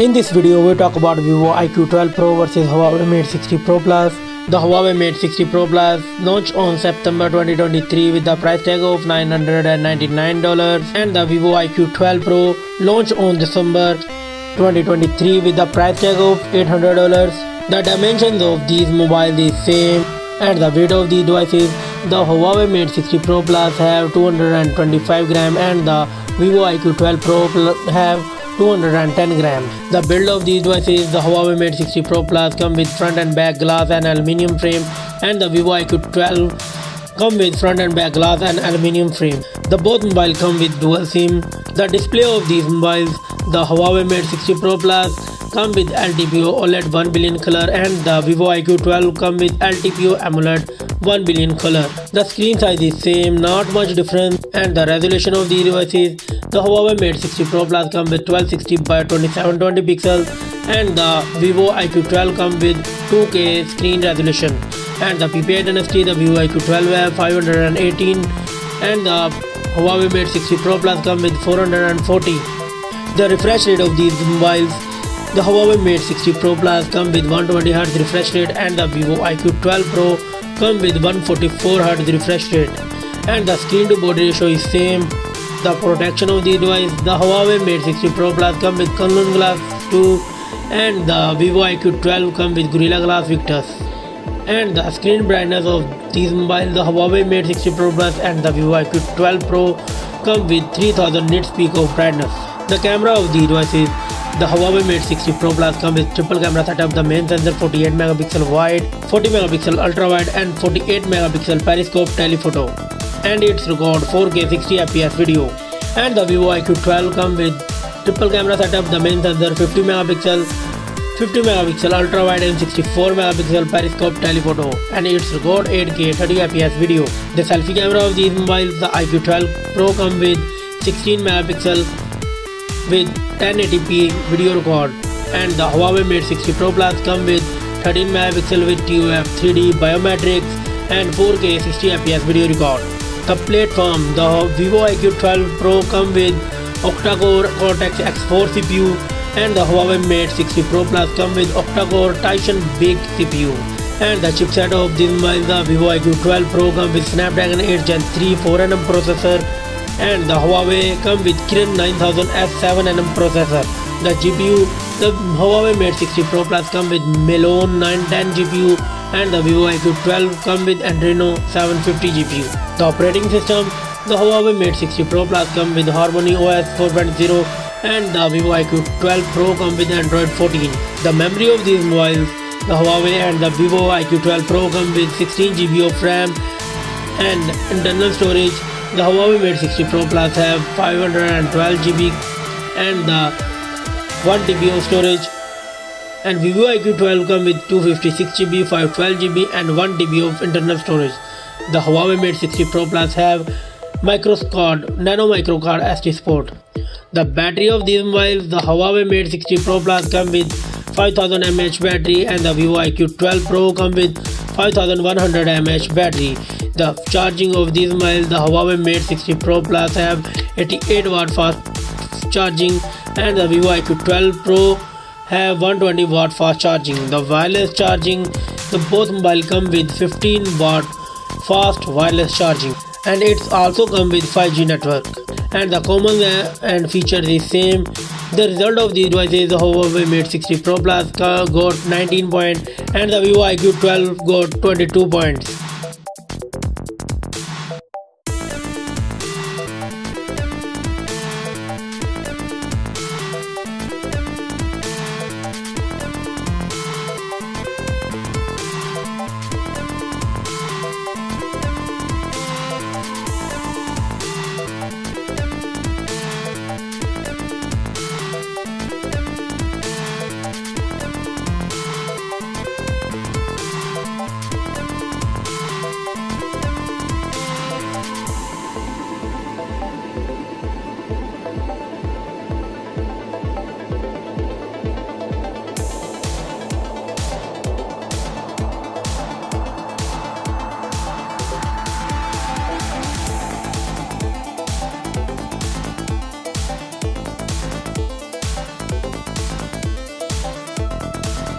In this video, we talk about Vivo IQ12 Pro versus Huawei Mate 60 Pro Plus. The Huawei Mate 60 Pro Plus launched on September 2023 with the price tag of $999, and the Vivo IQ12 Pro launched on December 2023 with the price tag of $800. The dimensions of these mobiles is same, and the weight of these devices. The Huawei Mate 60 Pro Plus have 225 gram, and the Vivo IQ12 Pro have 210 grams. The build of these devices: the Huawei Mate 60 Pro Plus come with front and back glass and aluminium frame, and the Vivo IQ12 come with front and back glass and aluminium frame. The both mobile come with dual SIM. The display of these mobiles: the Huawei Mate 60 Pro Plus come with LTPO OLED 1 billion color, and the Vivo IQ12 come with LTPO AMOLED 1 billion color. The screen size is same, not much difference, and the resolution of these devices: the Huawei Mate 60 Pro Plus come with 1260 by 2720 pixels, and the Vivo IQ12 come with 2K screen resolution. And the PPI density: the Vivo IQ12 have 518, and the Huawei Mate 60 Pro Plus come with 440. The refresh rate of these mobiles: the Huawei Mate 60 Pro Plus come with 120Hz refresh rate, and the Vivo IQ12 Pro come with 144Hz refresh rate. And the screen to body ratio is same. The protection of the device: the Huawei Mate 60 Pro Plus come with Kunlun Glass 2, and the Vivo IQ12 come with Gorilla Glass Victus. And the screen brightness of these mobiles: the Huawei Mate 60 Pro Plus and the Vivo IQ12 Pro come with 3000 nits peak of brightness. The camera of the devices: the Huawei Mate 60 Pro Plus come with triple camera setup. The main sensor 48 megapixel wide, 40 megapixel ultra wide, and 48 megapixel periscope telephoto, and it's record 4K 60 fps video. And the Vivo IQ12 come with triple camera setup. The main sensor 50 megapixel ultra wide, and 64 megapixel periscope telephoto, and it's record 8K 30 fps video. The selfie camera of these mobiles: the IQ12 Pro come with 16 megapixel with 1080p video record, and the Huawei Mate 60 Pro Plus come with 13 megapixel with TOF 3D biometrics and 4K 60 fps video record. The platform: the Vivo IQ12 Pro come with octa-core Cortex X4 CPU, and the Huawei Mate 60 Pro Plus come with octa-core Tizen Big CPU. And the chipset of this mobile: the Vivo IQ12 Pro come with Snapdragon 8 Gen 3 4nm processor, and the Huawei come with Kirin 9000S 7nm processor. The GPU: the Huawei Mate 60 Pro Plus come with Melon 910 GPU, and the Vivo IQ12 come with Adreno 750 GPU. The operating system: the Huawei Mate 60 Pro Plus come with Harmony OS 4.0, and the Vivo IQ12 Pro come with Android 14. The memory of these mobiles: the Huawei and the Vivo IQ12 Pro come with 16 GB of RAM and internal storage. The Huawei Mate 60 Pro Plus have 512 GB and the 1 TB of storage, and Vivo IQ12 come with 256 GB, 512 GB and 1 TB of internal storage. The Huawei Mate 60 Pro Plus have nano micro card SD support. The battery of these mobiles: the Huawei Mate 60 Pro Plus come with 5000 mAh battery, and the Vivo IQ12 Pro come with 5100 mAh battery. The charging of these mobiles: the Huawei Mate 60 Pro Plus have 88 watt fast charging, and the Vivo IQ12 Pro have 120 watt fast charging. The wireless charging: the both mobile come with 15 watt fast wireless charging, and it's also come with 5G network. And the common and features is same. The result of these devices: the Huawei Mate 60 Pro Plus got 19 points, and the Vivo IQ12 got 22 points.